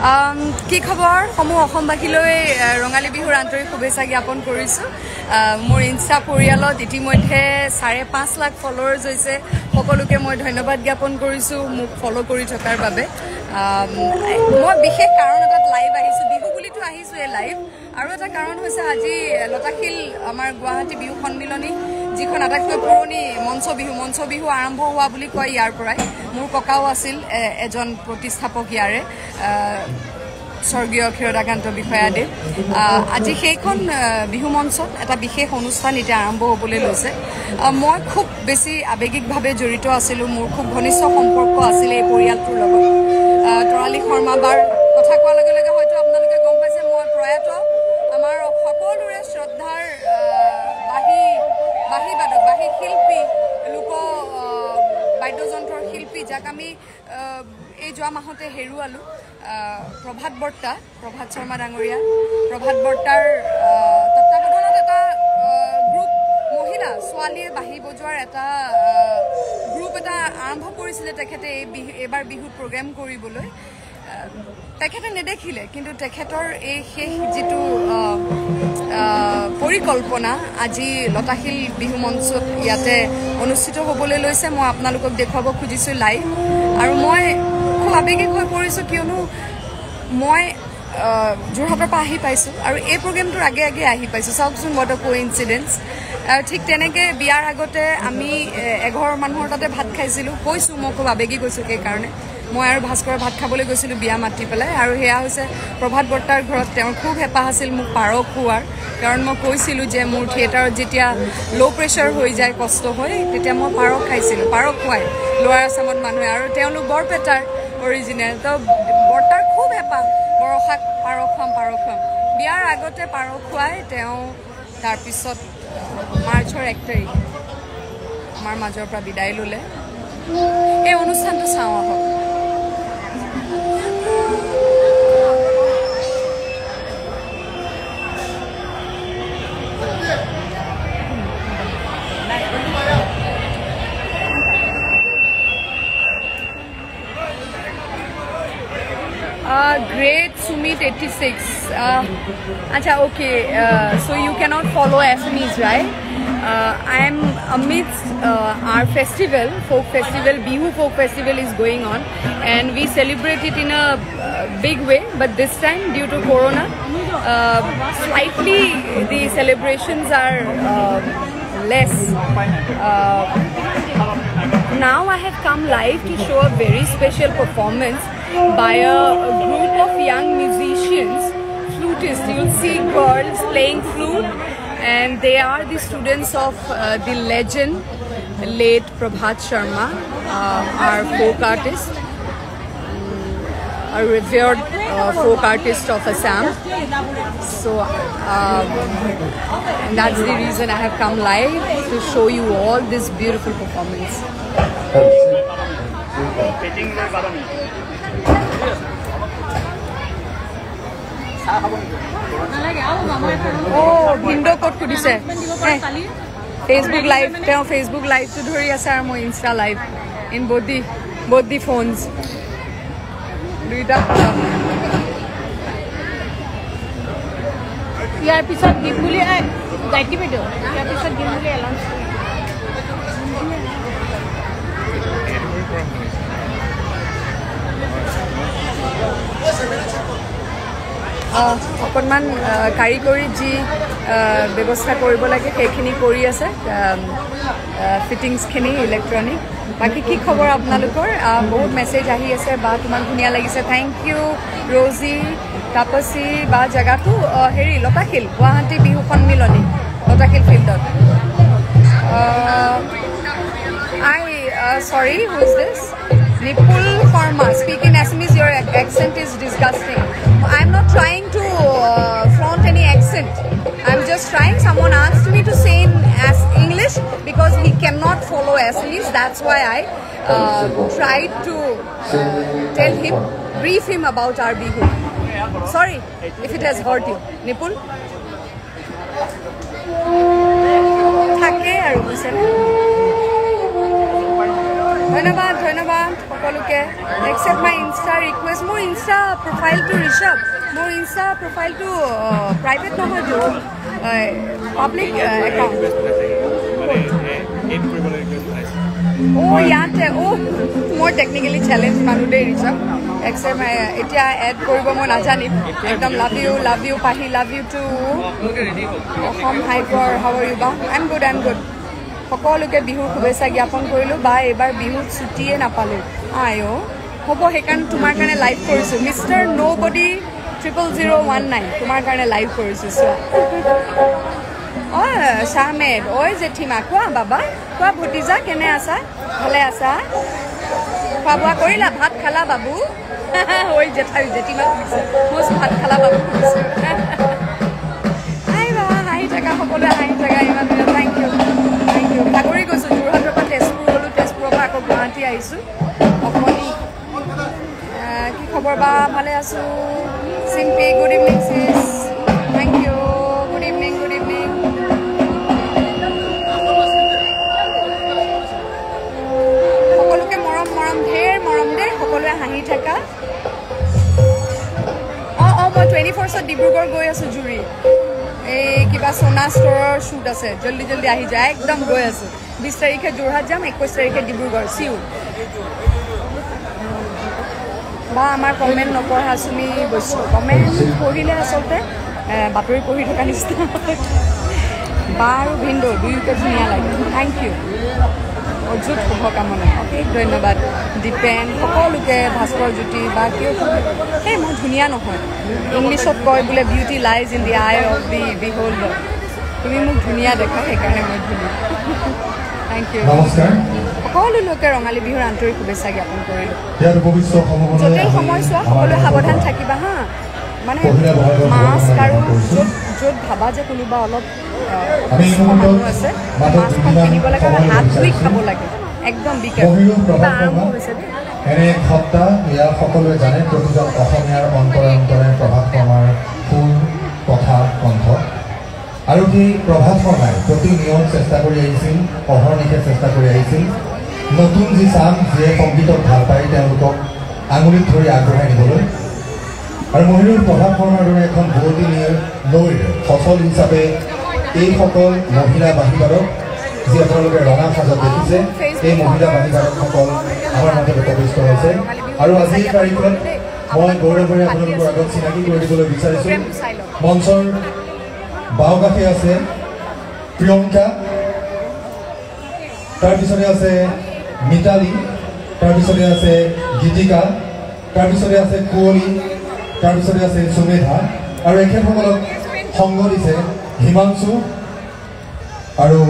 কি খবৰ সমূহ অসমবাসীলৈ ৰঙালী বিহুৰ আন্তৰিক শুভেচ্ছা জ্ঞাপন কৰিছোঁ মোৰ ইনষ্টা পৰিয়ালত ইতিমধ্যে 5.5 লাখ ফলোৱাৰ্ছ হৈছে সকলোকে মই ধন্যবাদ জ্ঞাপন কৰিছোঁ মোক ফলো কৰি থকাৰ বাবে মই বিশেষ কাৰণ এটাত লাইভ আহিছোঁ বিহু বুলিতো আহিছোঁ এই লাইভ আৰু এটা কাৰণ হৈছে আজি লতাশিল আমাৰ গুৱাহাটী বিহু সন্মিলনী যিখন আটাইতকৈ পুৰণি মঞ্চ বিহু আৰম্ভ হোৱা বুলি কয় ইয়াৰ পৰাই মোৰ ককাও আছিল এজন প্ৰতিষ্ঠাপক ইয়াৰে স্বৰ্গীয় ক্ষীৰদাকান্ত বিষয়াদেৱ আজি সেইখন বিহু মঞ্চত এটা বিশেষ অনুষ্ঠান এতিয়া আৰম্ভ হ'বলৈ লৈছে মই খুব বেছি আৱেগিকভাৱে জড়িত আছিলোঁ মোৰ খুব ঘনিষ্ঠ সম্পৰ্ক আছিল এই পৰিয়ালটোৰ লগত তৰালী শৰ্মা বাৰ কথা কোৱাৰ লগে লগে হয়তো আপোনালোকে গম পাইছে মই প্ৰয়াত আমাৰ সকলোৰে শ্ৰদ্ধাৰ বাঁহী শিল্পী লোক বাদ্যযন্ত্ৰৰ শিল্পী যাক আমি এই যোৱা মাহতে হেৰুৱালোঁ প্ৰভাত শৰ্মা ডাঙৰীয়া প্ৰভাত বৰ্তাৰ তত্ত্বাৱধানত এটা গ্ৰুপ মহিলা ছোৱালীয়ে বাঁহী বজোৱাৰ এটা গ্ৰুপ এটা আৰম্ভ কৰিছিলে তেখেতে এইবাৰ বিহুত প্ৰগ্ৰেম কৰিবলৈ তেখেতে নেদেখিলে কিন্তু তেখেতৰ এই শেষ যিটো পৰিকল্পনা আজি লতাশিল বিহু মঞ্চত ইয়াতে অনুষ্ঠিত হ'বলৈ লৈছে মই আপোনালোকক দেখুৱাব খুজিছোঁ লাইভ আৰু মই খুব আৱেগিক হৈ পৰিছোঁ কিয়নো মই যোৰহাটৰ পৰা আহি পাইছোঁ আৰু এই প্ৰগ্ৰেমটোৰ আগে আহি পাইছোঁ চাওকচোন হোৱাট আ কোইনচিডেন্স ঠিক তেনেকৈ বিয়াৰ আগতে আমি এঘৰ মানুহৰ তাতে ভাত খাইছিলোঁ কৈছোঁ মই খুব আৱেগিক হৈছোঁ সেইকাৰণে মই আৰু ভাস্কৰে ভাত খাবলৈ গৈছিলোঁ বিয়া মাতি পেলাই আৰু সেয়া হৈছে প্ৰভাত বৰ্তাৰ ঘৰত তেওঁৰ খুব হেঁপাহ আছিল মোক পাৰ খুওৱাৰ কাৰণ মই কৈছিলোঁ যে মোৰ থিয়েটাৰত যেতিয়া ল' প্ৰেছাৰ হৈ যায় কষ্ট হয় তেতিয়া মই পাৰ খাইছিলোঁ পাৰ খুৱাই লোৱাৰ আছামত মানুহে আৰু তেওঁলোক বৰপেটাৰ অৰিজিনেল তো বৰ্তাৰ খুব হেঁপাহ বৰষাক পাৰ খুৱাম বিয়াৰ আগতে পাৰ খুৱাই তেওঁ তাৰপিছত মাৰ্চৰ 1 তাৰিখ আমাৰ মাজৰ পৰা বিদায় ল'লে এই অনুষ্ঠানটো চাওঁ আহক Great Sumit 86. Acha, okay. So you cannot follow SMEs, right? I am amidst our festival, folk festival, Bihu folk festival is going on, and we celebrate it in a big way. But this time, due to Corona, slightly the celebrations are less. Now I have come live to show a very special performance by a group of young musicians, flutists. You'll see girls playing flute, and they are the students of the legend, late Prabhat Sharma, our folk artist, a revered folk artist of Assam. So, and that's the reason I have come live to show you all this beautiful performance. Oh, window code kudise. Facebook live, tell Facebook live to dhori asa mo Insta live in both the phones. Duita. Yaar pisat gimbuli ay gaiti video. Yaar pisat gimbuli announce. অকণমান কাৰিকৰী যি ব্যৱস্থা কৰিব লাগে সেইখিনি কৰি আছে ফিটিংছখিনি electronic বাকী কি খবৰ আপোনালোকৰ বহুত মেছেজ আহি আছে বা তোমাক ধুনীয়া লাগিছে থেংক ইউ ৰজি তাপসী বা জেগাটো হেৰি লতাশিল গুৱাহাটী বিহু সন্মিলনী লতাশিল ফিল্ডত sorry who is this Nipul Sharma speak in Assamese your accent is disgusting I'm not trying to flaunt any accent I'm just trying someone asked me to say in English because he cannot follow Assamese that's why I tried to tell him brief him about our bihu sorry if it has hurt you Nipul thake aru busena ধন্যবাদ ধন্যবাদ সকলোকে accept মাই Insta request মোৰ Insta প্ৰফাইলটো Rishabh মোৰ Insta প্ৰফাইলটো private নহয়তো public account ইয়াতে মোৰ technically challenge মানুহ দেই ঋষভ একচেপ্ট এতিয়া এড কৰিব মই নাজানিম একদম লাভ ইউ পাহি লাভ ইউ টু অসম হাইপাৰ হাউ আৰ ইউ বা আই এম গুড সকলোকে বিহুৰ শুভেচ্ছা জ্ঞাপন কৰিলোঁ বা এইবাৰ বিহুত ছুটিয়ে নাপালোঁ হ'ব সেইকাৰণে তোমাৰ কাৰণে লাইভ কৰিছোঁ মিষ্টাৰ ন' বডি 00019 তোমাৰ কাৰণে লাইভ কৰিছোঁ চোৱা শ্বাহমেদ জেঠিমা কোৱা বাবা কোৱা ভতিজা কেনে আছা ভালে আছা খোৱা বোৱা কৰিলা ভাত খালা বাবু জেঠিমা সুধিছে মই ভাত খালা বাবু সুধিছোঁ হাঁহি থাকা সকলোৱে হাঁহি থাকা ইমান থেংক ইউ ভাগৰি গৈছোঁ যোৰহাটৰ পৰা তেজপুৰ গ'লোঁ তেজপুৰৰ পৰা আকৌ গুৱাহাটী আহিছোঁ অকণি কি খবৰ বা ভালে আছোঁ চিম্পি গুড ইভিনিং চিছ থেংক ইউ গুড ইভিনিং সকলোকে মৰম ঢেৰ মৰম দেই সকলোৱে হাঁহি থাকা মই 24 ডিব্ৰুগড় গৈ আছোঁ জুৰি এই কিবা সোনা ষ্টৰৰ শ্বুট আছে জল্দি আহি যায় একদম গৈ আছোঁ 20 তাৰিখে যোৰহাট যাম 21 তাৰিখে ডিব্ৰুগড় চিউ বা আমাৰ কমেণ্ট নপঢ়া চুমি গৈছোঁ কমেণ্ট পঢ়িলে আচলতে বাতৰি পঢ়ি থকা নিচিনা বা আৰু ভিন্দো দুয়োকে ধুনীয়া লাগে থেংক ইউ অযুত শুভকামনা অ'কে ধন্যবাদ দীপেন সকলোকে ভাস্কৰ জ্যোতি বা কিয় সেই মই ধুনীয়া নহয় ইংলিছত কয় বোলে beauty lies in the eye of the beholder তুমি মোক ধুনীয়া দেখা সেইকাৰণে মই ধুনীয়া থেংক ইউ সকলো লোকে ৰঙালী বিহুৰ আন্তৰিক শুভেচ্ছা জ্ঞাপন কৰিলোঁ জটিল সময়ছোৱা সকলোৱে সাৱধান থাকিবা হা মানে মাস্ক আৰু য'ত ভাবা যে কোনোবা অলপ মানুহ আছে মাস্কখন কিনিব লাগে আৰু হাত ধুই খাব লাগে একদম আৰম্ভ হৈছে দেই এনে এক সপ্তাহ ইয়াৰ সকলোৱে জানে প্ৰতিজন অসমীয়াৰ অন্তৰে প্ৰভাত শৰ্মাৰ সুৰ কথা কণ্ঠ আৰু সেই প্ৰভাত শৰ্মাই প্ৰতি নিয়ম চেষ্টা কৰি আহিছিল অহৰ্নিশে চেষ্টা কৰি আহিছিল নতুন যি চাম যিয়ে সংগীতক ভাল পায় তেওঁলোকক আঙুলিত ধৰি আগবঢ়াই নিবলৈ আৰু মহিলাৰ প্ৰভাত শৰ্মাৰ দৰে এখন বোৱতী নৈৰ ফচল হিচাপে এইসকল মহিলা বাহিবাৰক যি আপোনালোকে ৰঙা সাজত দেখিছে এই মহিলা বাহিবাৰকসকল আমাৰ মাজত উপবিষ্ট হৈছে আৰু আজিৰ তাৰিখত মই গৌৰৱেৰে আপোনালোকৰ আগত চিনাকি কৰি দিবলৈ বিচাৰিছোঁ মঞ্চৰ বাওঁকাষে আছে প্ৰিয়ংকা তাৰপিছতে আছে মিতালী তাৰপিছতে আছে গীতিকা তাৰপিছতে আছে কুঁৱলী তাৰপিছতে আছে সুমেধা আৰু এখেতসকলক সংগ দিছে হিমাংশু আৰু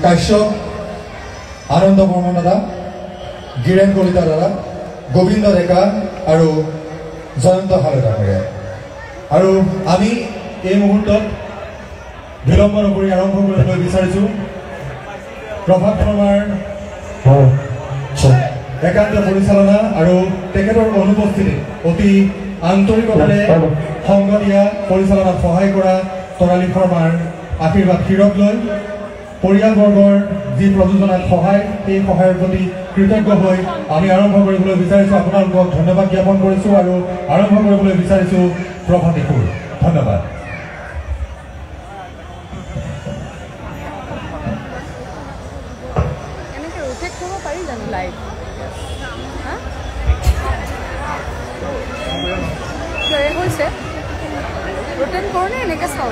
কাশ্যপ আনন্দ বৰ্মন দাদা গিৰেণ কলিতা দাদা গোবিন্দ ডেকা আৰু জয়ন্ত হালদা আৰু আমি এই মুহূৰ্তত বিলম্ব নকৰি আৰম্ভ কৰিবলৈ বিচাৰিছোঁ প্ৰভাত শৰ্মাৰ একান্ত পৰিচালনা আৰু তেখেতৰ অনুপস্থিতিত অতি আন্তৰিকভাৱে সংগ দিয়া পৰিচালনাত সহায় কৰা তৰালী শৰ্মাৰ আশীৰ্বাদ শিৰক লৈ পৰিয়ালবৰ্গৰ যি প্ৰযোজনাত সহায় সেই সহায়ৰ প্ৰতি কৃতজ্ঞ হৈ আমি আৰম্ভ কৰিবলৈ বিচাৰিছোঁ আপোনালোকক ধন্যবাদ জ্ঞাপন কৰিছোঁ আৰু আৰম্ভ কৰিবলৈ বিচাৰিছোঁ প্ৰভাতী সুৰ ধন্যবাদ হৈছে ৰোটেট কৰোঁ নে এনেকৈ চাওঁ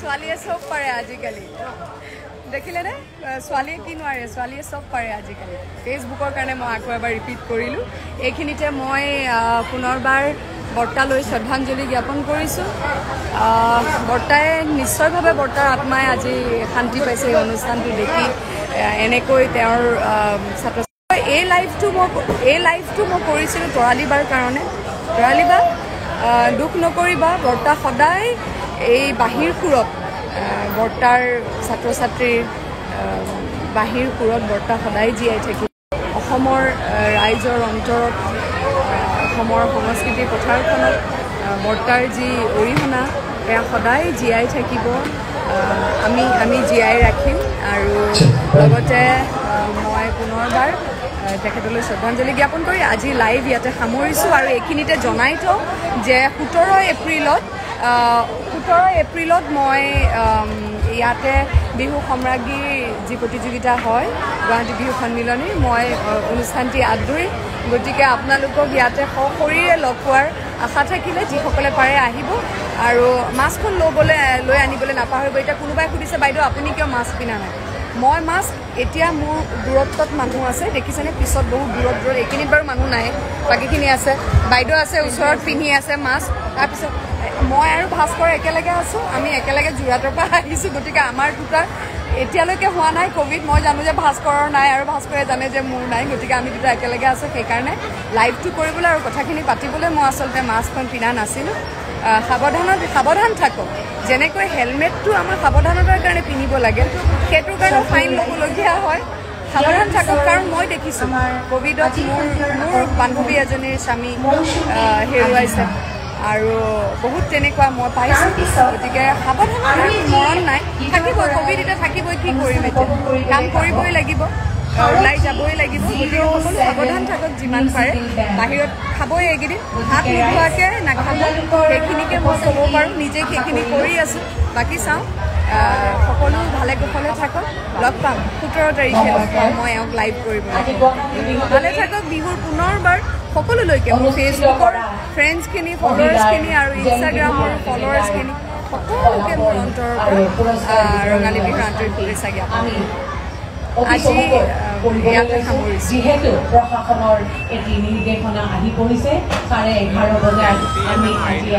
ছোৱালীয়ে চব পাৰে আজিকালি দেখিলে নে ছোৱালীয়ে কি নোৱাৰে ছোৱালীয়ে চব পাৰে আজিকালি ফেচবুকৰ কাৰণে মই আকৌ এবাৰ ৰিপিট কৰিলোঁ এইখিনিতে মই পুনৰবাৰ বৰ্তালৈ শ্ৰদ্ধাঞ্জলি জ্ঞাপন কৰিছোঁ বৰ্তাই নিশ্চয়ভাৱে বৰ্তাৰ আত্মাই আজি শান্তি পাইছে এই অনুষ্ঠানটো দেখি এনেকৈ তেওঁৰ ছাত্ৰ এই লাইভটো মই কৰিছিলোঁ তৰালী বাৰ কাৰণে তৰালী বা দুখ নকৰিবা বৰ্তা সদায় এই বাহিৰ সুৰত বৰ্তাৰ ছাত্ৰ ছাত্ৰীৰ বাহিৰ সুৰত বৰ্তা সদায় জীয়াই থাকিব অসমৰ ৰাইজৰ অন্তৰত অসমৰ সংস্কৃতিৰ পথাৰখনত বৰ্তাৰ যি অৰিহণা এয়া সদায় জীয়াই থাকিব আমি জীয়াই ৰাখিম আৰু লগতে মই পুনৰবাৰ তেখেতলৈ শ্ৰদ্ধাঞ্জলি জ্ঞাপন কৰি আজি লাইভ ইয়াতে সামৰিছোঁ আৰু এইখিনিতে জনাই থওঁ যে 17 এপ্ৰিলত মই ইয়াতে বিহু সম্ৰাজ্ঞীৰ যি প্ৰতিযোগিতা হয় গুৱাহাটী বিহু সন্মিলনী মই অনুষ্ঠানটি আদৰি গতিকে আপোনালোকক ইয়াতে সশৰীৰে লগ পোৱাৰ আশা থাকিলে যিসকলে পাৰে আহিব আৰু মাস্কখন লৈ আনিবলৈ নাপাহৰিব এতিয়া কোনোবাই সুধিছে বাইদেউ আপুনি কিয় মাস্ক পিন্ধা নাই মই মাস্ক এতিয়া মোৰ দূৰত্বত মানুহ আছে দেখিছেনে পিছত বহুত দূৰত এইখিনিত বাৰু মানুহ নাই বাকীখিনি আছে বাইদেউ আছে ওচৰত পিন্ধি আছে মাস্ক তাৰপিছত মই আৰু ভাস্কৰ একেলগে আছোঁ আমি একেলগে যোৰহাটৰ পৰা আহিছোঁ গতিকে আমাৰ দুটাৰ এতিয়ালৈকে হোৱা নাই কোভিড মই জানো যে ভাস্কৰৰ নাই আৰু ভাস্কৰে জানে যে মোৰ নাই গতিকে আমি দুটা একেলগে আছোঁ সেইকাৰণে লাইভটো কৰিবলৈ আৰু কথাখিনি পাতিবলৈ মই আচলতে মাস্কখন পিন্ধা নাছিলোঁ সাৱধান থাকক যেনেকৈ হেলমেটটো আমাৰ সাৱধানতাৰ কাৰণে পিন্ধিব লাগে সেইটোৰ কাৰণে ফাইন ল'বলগীয়া হয় সাৱধান থাকক কাৰণ মই দেখিছোঁ কোভিডত মোৰ বান্ধৱী এজনীৰ স্বামী হেৰুৱাইছে আৰু বহুত তেনেকুৱা মই পাইছোঁ গতিকে সাৱধানতাৰ মৰণ নাই থাকিবই কোভিড এতিয়া থাকিবই কি কৰিম এতিয়া কাম কৰিবই লাগিব ওলাই যাবই লাগিব গতিকে সকলো সাৱধান থাকক যিমান পাৰে বাহিৰত খাবই এইকেইদিন হাত নোধোৱাকৈ নাখাব সেইখিনিকে মই ক'ব পাৰোঁ নিজে সেইখিনি কৰি আছোঁ বাকী চাওঁ সকলো ভালে কুশলে থাকক লগ পাম 17 তাৰিখে লগ পাম মই এওঁক লাইভ কৰিব ভালে থাকক বিহুৰ পুনৰবাৰ সকলোলৈকে মোৰ ফেচবুকৰ ফ্ৰেণ্ডছখিনি ফলোৱাৰ্ছখিনি আৰু ইনষ্টাগ্ৰামৰ ফলোৱাৰ্ছখিনি সকলোকে মোৰ অন্তৰৰ পৰা ৰঙালী বিহুৰ আন্তৰিক শুভেচ্ছা জ্ঞাপন আজি ইয়াতে সামৰিছোঁ যিহেতু প্ৰশাসনৰ এটি নিৰ্দেশনা আহি পৰিছে 11:30 বজাত আমি আজি